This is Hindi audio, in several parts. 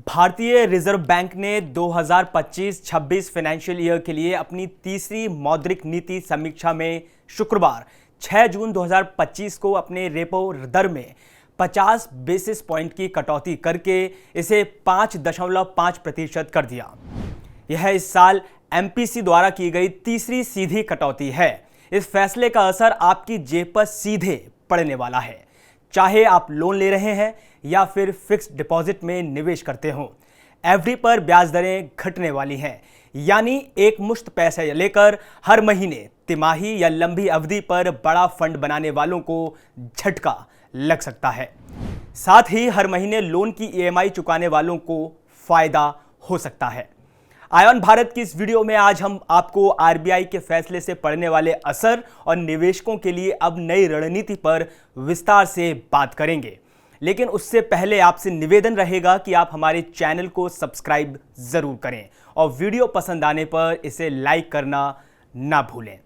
भारतीय रिजर्व बैंक ने 2025-26 फाइनेंशियल ईयर के लिए अपनी तीसरी मौद्रिक नीति समीक्षा में शुक्रवार 6 जून 2025 को अपने रेपो दर में 50 बेसिस पॉइंट की कटौती करके इसे 5.5% कर दिया। यह इस साल एमपीसी द्वारा की गई तीसरी सीधी कटौती है। इस फैसले का असर आपकी जेब पर सीधे पड़ने वाला है, चाहे आप लोन ले रहे हैं या फिर फिक्स्ड डिपॉजिट में निवेश करते हो। एफडी पर ब्याज दरें घटने वाली हैं, यानी एक मुश्त पैसे लेकर हर महीने, तिमाही या लंबी अवधि पर बड़ा फंड बनाने वालों को झटका लग सकता है। साथ ही हर महीने लोन की ईएमआई चुकाने वालों को फायदा हो सकता है। आयन भारत की इस वीडियो में आज हम आपको आरबीआई के फैसले से पड़ने वाले असर और निवेशकों के लिए अब नई रणनीति पर विस्तार से बात करेंगे। लेकिन उससे पहले आपसे निवेदन रहेगा कि आप हमारे चैनल को सब्सक्राइब जरूर करें और वीडियो पसंद आने पर इसे लाइक करना ना भूलें।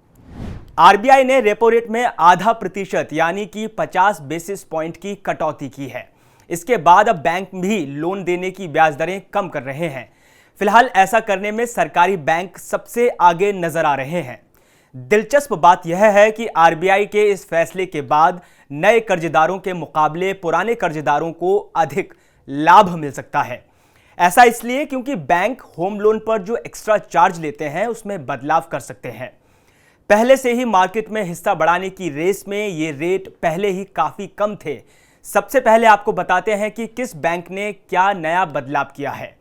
आरबीआई ने रेपो रेट में 0.5% यानी कि 50 बेसिस पॉइंट की कटौती की है। इसके बाद अब बैंक भी लोन देने की ब्याज दरें कम कर रहे हैं। फिलहाल ऐसा करने में सरकारी बैंक सबसे आगे नजर आ रहे हैं। दिलचस्प बात यह है कि आरबीआई के इस फैसले के बाद नए कर्जदारों के मुकाबले पुराने कर्जदारों को अधिक लाभ मिल सकता है। ऐसा इसलिए क्योंकि बैंक होम लोन पर जो एक्स्ट्रा चार्ज लेते हैं उसमें बदलाव कर सकते हैं। पहले से ही मार्केट में हिस्सा बढ़ाने की रेस में ये रेट पहले ही काफी कम थे। सबसे पहले आपको बताते हैं कि किस बैंक ने क्या नया बदलाव किया है।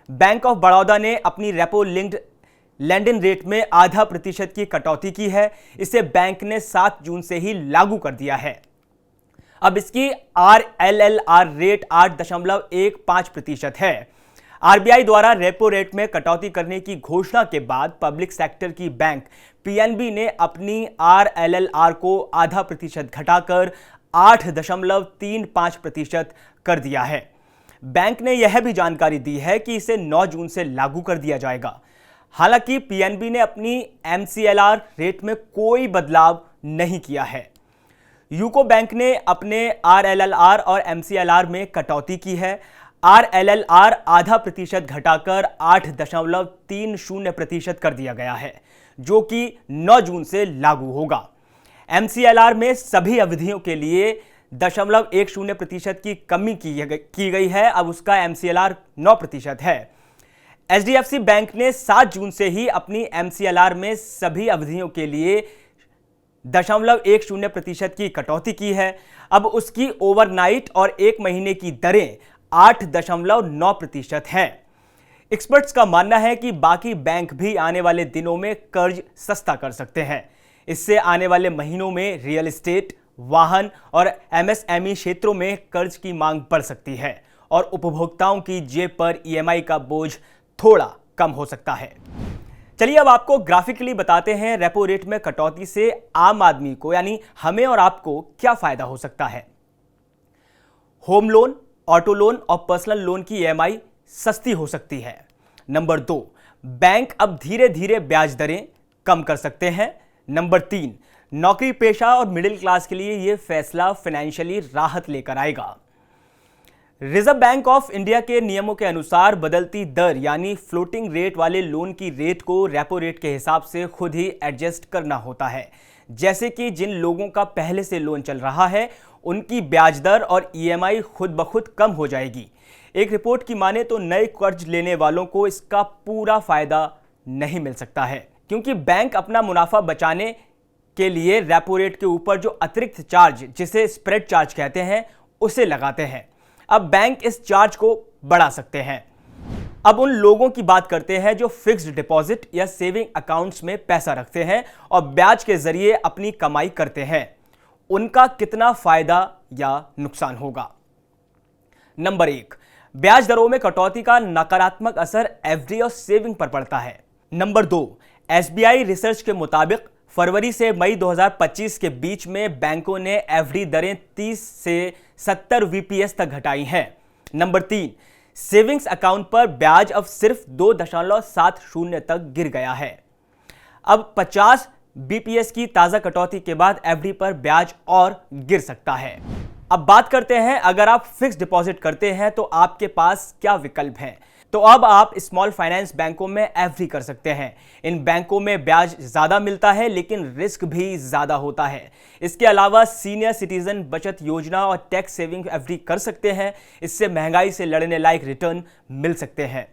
बैंक ऑफ बड़ौदा ने अपनी रेपो लिंक्ड लेंडिंग रेट में 0.5% की कटौती की है। इसे बैंक ने 7 जून से ही लागू कर दिया है। अब इसकी आरएलएलआर रेट 8.15% है। आरबीआई द्वारा रेपो रेट में कटौती करने की घोषणा के बाद पब्लिक सेक्टर की बैंक पीएनबी ने अपनी आरएलएलआर को 0.5% घटाकर 8.35% कर दिया है। बैंक ने यह भी जानकारी दी है कि इसे 9 जून से लागू कर दिया जाएगा। हालांकि पीएनबी ने अपनी एमसीएलआर रेट में कोई बदलाव नहीं किया है। यूको बैंक ने अपने आरएलएलआर और एमसीएलआर में कटौती की है। आरएलएलआर 0.5% घटाकर 8.30% कर दिया गया है, जो कि 9 जून से लागू होगा। एमसीएलआर में सभी अवधियों के लिए 0.10% की कमी की गई है। अब उसका एमसीएलआर 9% है। एचडीएफसी बैंक ने 7 जून से ही अपनी एमसीएलआर में सभी अवधियों के लिए 0.10% की कटौती की है। अब उसकी ओवरनाइट और 1 महीने की दरें 8.9% हैं। एक्सपर्ट्स का मानना है कि बाकी बैंक भी आने वाले दिनों में कर्ज सस्ता कर सकते हैं। इससे आने वाले महीनों में रियल एस्टेट, वाहन और एमएसएमई क्षेत्रों में कर्ज की मांग बढ़ सकती है और उपभोक्ताओं की जेब पर ईएमआई का बोझ थोड़ा कम हो सकता है। चलिए अब आपको ग्राफिकली बताते हैं रेपो रेट में कटौती से आम आदमी को यानी हमें और आपको क्या फायदा हो सकता है। होम लोन, ऑटो लोन और पर्सनल लोन की ईएमआई सस्ती हो सकती है। नंबर 2, बैंक अब धीरे धीरे ब्याज दरें कम कर सकते हैं। नंबर 3, नौकरी पेशा और मिडिल क्लास के लिए यह फैसला फाइनेंशियली राहत लेकर आएगा। रिजर्व बैंक ऑफ इंडिया के नियमों के अनुसार बदलती दर यानी फ्लोटिंग रेट वाले लोन की रेट को रेपो रेट के हिसाब से खुद ही एडजस्ट करना होता है। जैसे कि जिन लोगों का पहले से लोन चल रहा है उनकी ब्याज दर और ईएमआई खुद ब खुद कम हो जाएगी। एक रिपोर्ट की माने तो नए कर्ज लेने वालों को इसका पूरा फायदा नहीं मिल सकता है, क्योंकि बैंक अपना मुनाफा बचाने के लिए रेपो रेट के ऊपर जो अतिरिक्त चार्ज, जिसे स्प्रेड चार्ज कहते हैं, उसे लगाते हैं। अब बैंक इस चार्ज को बढ़ा सकते हैं। अब उन लोगों की बात करते हैं जो फिक्स्ड डिपॉजिट या सेविंग अकाउंट्स में पैसा रखते हैं और ब्याज के जरिए अपनी कमाई करते हैं। उनका कितना फायदा या नुकसान होगा। नंबर 1, ब्याज दरों में कटौती का नकारात्मक असर एफडी और सेविंग पर पड़ता है। नंबर 2, एसबीआई रिसर्च के मुताबिक फरवरी से मई 2025 के बीच में बैंकों ने एफडी दरें 30 से 70 बीपीएस तक घटाई हैं। नंबर 3, सेविंग्स अकाउंट पर ब्याज अब सिर्फ 2.70 तक गिर गया है। अब 50 बीपीएस की ताजा कटौती के बाद एफडी पर ब्याज और गिर सकता है। अब बात करते हैं, अगर आप फिक्स डिपॉजिट करते हैं तो आपके पास क्या विकल्प हैं। तो अब आप स्मॉल फाइनेंस बैंकों में एफडी कर सकते हैं। इन बैंकों में ब्याज ज्यादा मिलता है लेकिन रिस्क भी ज्यादा होता है। इसके अलावा सीनियर सिटीजन बचत योजना और टैक्स सेविंग एफडी कर सकते हैं। इससे महंगाई से लड़ने लायक रिटर्न मिल सकते हैं।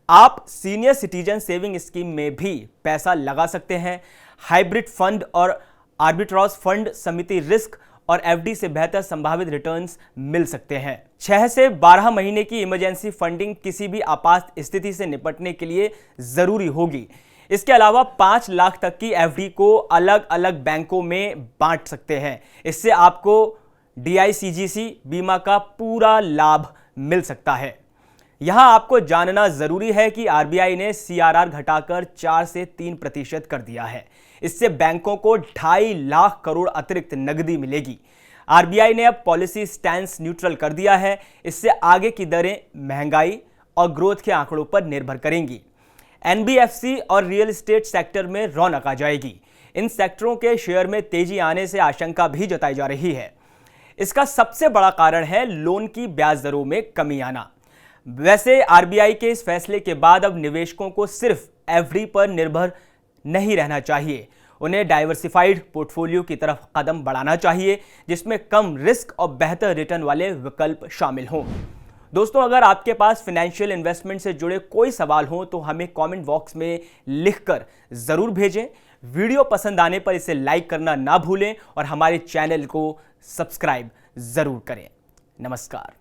आप सीनियर सिटीजन सेविंग स्कीम में भी पैसा लगा सकते हैं। हाइब्रिड फंड और आर्बिट्राज फंड समिति रिस्क और एफडी से बेहतर संभावित रिटर्न्स मिल सकते हैं। 6 से 12 महीने की इमरजेंसी फंडिंग किसी भी आपात स्थिति से निपटने के लिए जरूरी होगी। इसके अलावा 5 लाख तक की एफडी को अलग अलग बैंकों में बांट सकते हैं। इससे आपको डीआईसीजीसी बीमा का पूरा लाभ मिल सकता है। यहां आपको जानना जरूरी है कि आरबीआई ने सीआरआर घटाकर 4 से 3% कर दिया है। इससे बैंकों को 2.5 लाख करोड़ अतिरिक्त नकदी मिलेगी। आरबीआई ने अब पॉलिसी स्टैंस न्यूट्रल कर दिया है। इससे आगे की दरें महंगाई और ग्रोथ के आंकड़ों पर निर्भर करेंगी। एनबीएफसी और रियल एस्टेट सेक्टर में रौनक आ जाएगी। इन सेक्टरों के शेयर में तेजी आने से आशंका भी जताई जा रही है। इसका सबसे बड़ा कारण है लोन की ब्याज दरों में कमी आना। वैसे आरबीआई के इस फैसले के बाद अब निवेशकों को सिर्फ एफडी पर निर्भर नहीं रहना चाहिए। उन्हें डाइवर्सिफाइड पोर्टफोलियो की तरफ कदम बढ़ाना चाहिए, जिसमें कम रिस्क और बेहतर रिटर्न वाले विकल्प शामिल हों। दोस्तों, अगर आपके पास फाइनेंशियल इन्वेस्टमेंट से जुड़े कोई सवाल हो तो हमें कमेंट बॉक्स में लिखकर जरूर भेजें। वीडियो पसंद आने पर इसे लाइक करना ना भूलें और हमारे चैनल को सब्सक्राइब जरूर करें। नमस्कार।